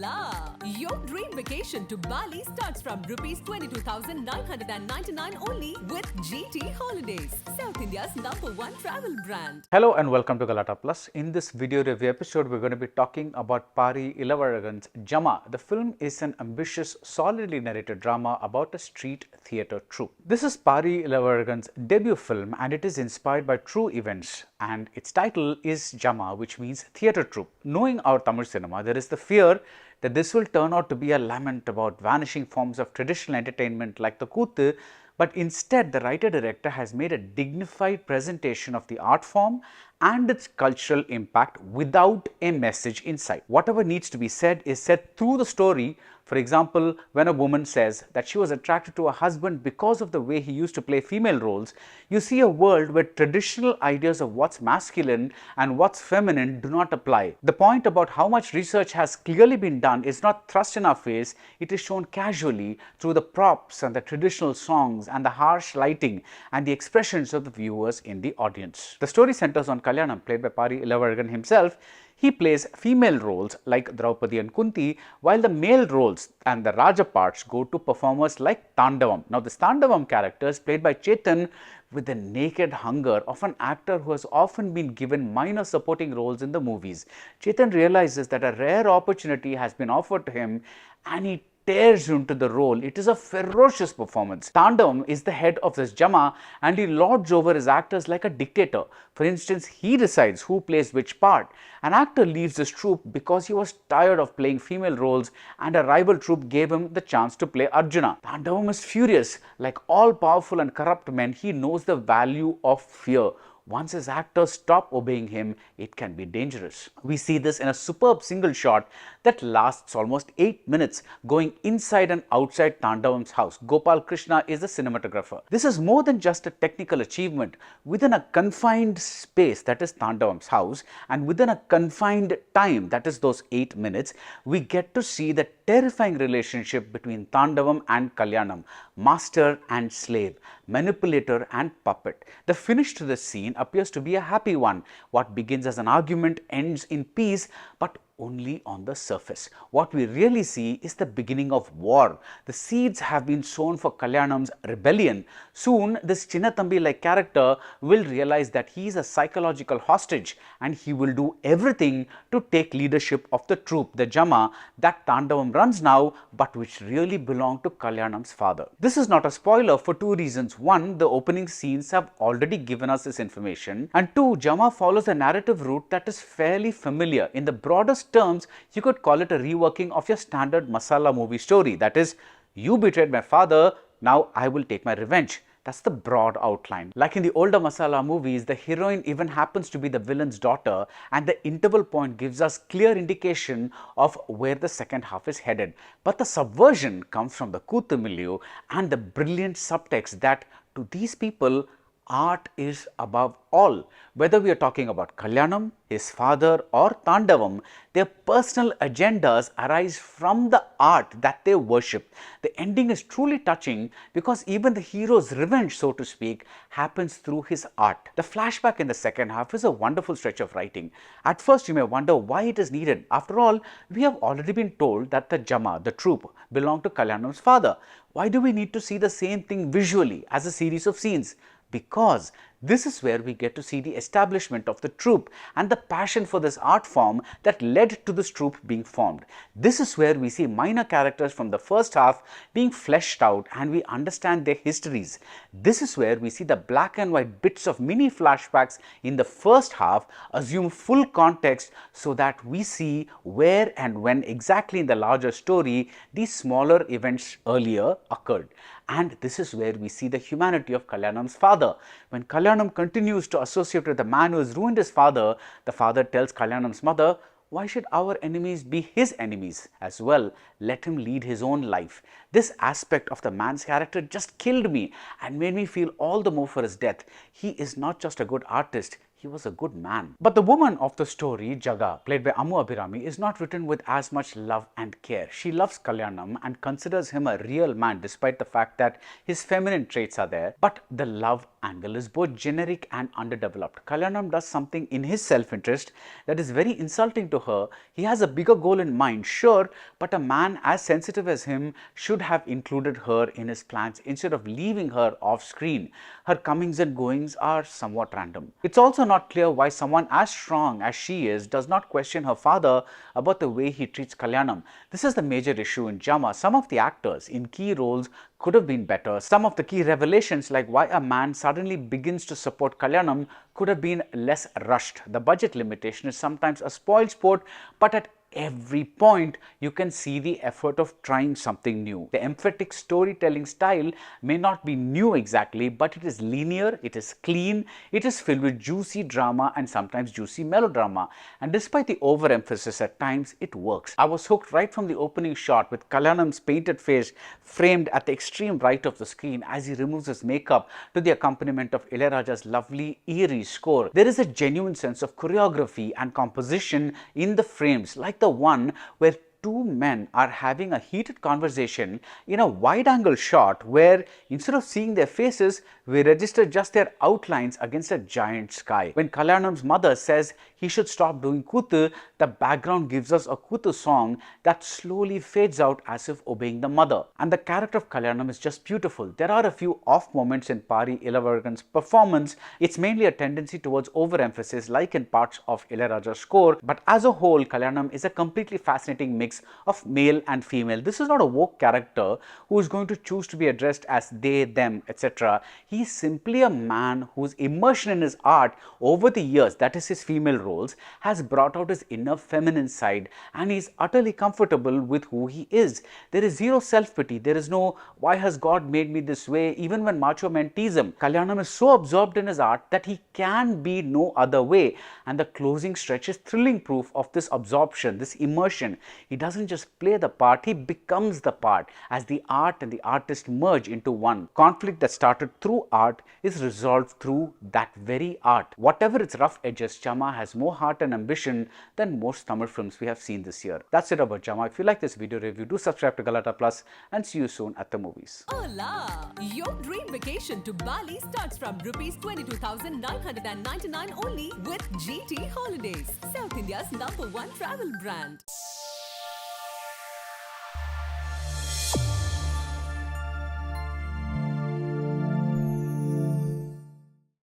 la! Your dream vacation to Bali starts from rupees 22,999 only with GT Holidays, South India's #1 travel brand. Hello and welcome to Galatta Plus. In this video review episode, we're going to be talking about Pari Elavazhagan's Jama. The film is an ambitious, solidly narrated drama about a street theatre troupe. This is Pari Elavazhagan's debut film and it is inspired by true events, and its title is Jama, which means theatre troupe. Knowing our Tamil cinema, there is the fear that this will turn out to be a lament about vanishing forms of traditional entertainment like the Kuthu, but instead the writer-director has made a dignified presentation of the art form and its cultural impact without a message inside. Whatever needs to be said is said through the story. For example, when a woman says that she was attracted to her husband because of the way he used to play female roles, you see a world where traditional ideas of what's masculine and what's feminine do not apply. The point about how much research has clearly been done is not thrust in our face, it is shown casually through the props and the traditional songs and the harsh lighting and the expressions of the viewers in the audience. The story centers on Kalyanam, played by Pari Elavazhagan himself. He plays female roles like Draupadi and Kunti, while the male roles and the Raja parts go to performers like Tandavam. Now, this Tandavam character is played by Chetan with the naked hunger of an actor who has often been given minor supporting roles in the movies. Chetan realizes that a rare opportunity has been offered to him and he tears into the role. It is a ferocious performance. Tandavam is the head of this Jama and he lords over his actors like a dictator. For instance, he decides who plays which part. An actor leaves this troupe because he was tired of playing female roles and a rival troupe gave him the chance to play Arjuna. Tandavam is furious. Like all powerful and corrupt men, he knows the value of fear. Once his actors stop obeying him, it can be dangerous. We see this in a superb single shot that lasts almost 8 minutes, going inside and outside Tandavam's house. Gopal Krishna is the cinematographer. This is more than just a technical achievement. Within a confined space, that is Tandavam's house, and within a confined time, that is those 8 minutes, we get to see the terrifying relationship between Tandavam and Kalyanam, master and slave, manipulator and puppet. The finish to the scene appears to be a happy one. What begins as an argument ends in peace, but only on the surface. What we really see is the beginning of war. The seeds have been sown for Kalyanam's rebellion. Soon, this Chinnathambi-like character will realize that he is a psychological hostage and he will do everything to take leadership of the troupe, the Jama, that Tandavam runs now, but which really belonged to Kalyanam's father. This is not a spoiler for two reasons. One, the opening scenes have already given us this information, and two, Jama follows a narrative route that is fairly familiar. In the broadest terms, you could call it a reworking of your standard masala movie story. That is, you betrayed my father, now I will take my revenge. That's the broad outline. Like in the older masala movies, the heroine even happens to be the villain's daughter and the interval point gives us clear indication of where the second half is headed. But the subversion comes from the Kuthu milieu and the brilliant subtext that to these people, art is above all. Whether we are talking about Kalyanam, his father or Tandavam, their personal agendas arise from the art that they worship. The ending is truly touching because even the hero's revenge, so to speak, happens through his art. The flashback in the second half is a wonderful stretch of writing. At first you may wonder why it is needed. After all, we have already been told that the Jama, the troupe, belonged to Kalyanam's father. Why do we need to see the same thing visually as a series of scenes? Because this is where we get to see the establishment of the troupe and the passion for this art form that led to this troupe being formed. This is where we see minor characters from the first half being fleshed out and we understand their histories. This is where we see the black and white bits of mini flashbacks in the first half assume full context so that we see where and when exactly in the larger story these smaller events earlier occurred. And this is where we see the humanity of Kalyanam's father. When Kalyanam continues to associate with the man who has ruined his father, the father tells Kalyanam's mother, why should our enemies be his enemies as well? Let him lead his own life. This aspect of the man's character just killed me and made me feel all the more for his death. He is not just a good artist, he was a good man. But the woman of the story, Jaga, played by Ammu Abirami, is not written with as much love and care. She loves Kalyanam and considers him a real man despite the fact that his feminine traits are there. But the love angle is both generic and underdeveloped. Kalyanam does something in his self-interest that is very insulting to her. He has a bigger goal in mind, sure, but a man as sensitive as him should have included her in his plans instead of leaving her off screen. Her comings and goings are somewhat random. It's also not clear why someone as strong as she is does not question her father about the way he treats Kalyanam. This is the major issue in Jama. Some of the actors in key roles could have been better. Some of the key revelations, like why a man suddenly begins to support Kalyanam, could have been less rushed. The budget limitation is sometimes a spoiled sport, but at every point you can see the effort of trying something new. The emphatic storytelling style may not be new exactly, but it is linear, it is clean, it is filled with juicy drama and sometimes juicy melodrama, and despite the overemphasis at times, it works. I was hooked right from the opening shot with Kalyanam's painted face framed at the extreme right of the screen as he removes his makeup to the accompaniment of Ilayaraja's lovely eerie score. There is a genuine sense of choreography and composition in the frames, like the one where two men are having a heated conversation in a wide-angle shot where instead of seeing their faces, we register just their outlines against a giant sky. When Kalyanam's mother says he should stop doing kuthu, the background gives us a kuthu song that slowly fades out as if obeying the mother. And the character of Kalyanam is just beautiful. There are a few off moments in Pari Elavazhagan's performance. It's mainly a tendency towards overemphasis like in parts of Ilayaraja's score, but as a whole, Kalyanam is a completely fascinating mix of male and female. This is not a woke character who is going to choose to be addressed as they, them, etc. He is simply a man whose immersion in his art over the years, that is his female roles, has brought out his inner feminine side, and he is utterly comfortable with who he is. There is zero self-pity. There is no, why has God made me this way, even when macho men tease him. Kalyanam is so absorbed in his art that he can be no other way, and the closing stretch is thrilling proof of this absorption, this immersion. He doesn't just play the part, he becomes the part as the art and the artist merge into one. Conflict that started through art is resolved through that very art. Whatever its rough edges, Jama has more heart and ambition than most Tamil films we have seen this year. That's it about Jama. If you like this video review, do subscribe to Galatta Plus and see you soon at the movies. Hola! Your dream vacation to Bali starts from rupees 22,999 only with GT Holidays, South India's #1 travel brand.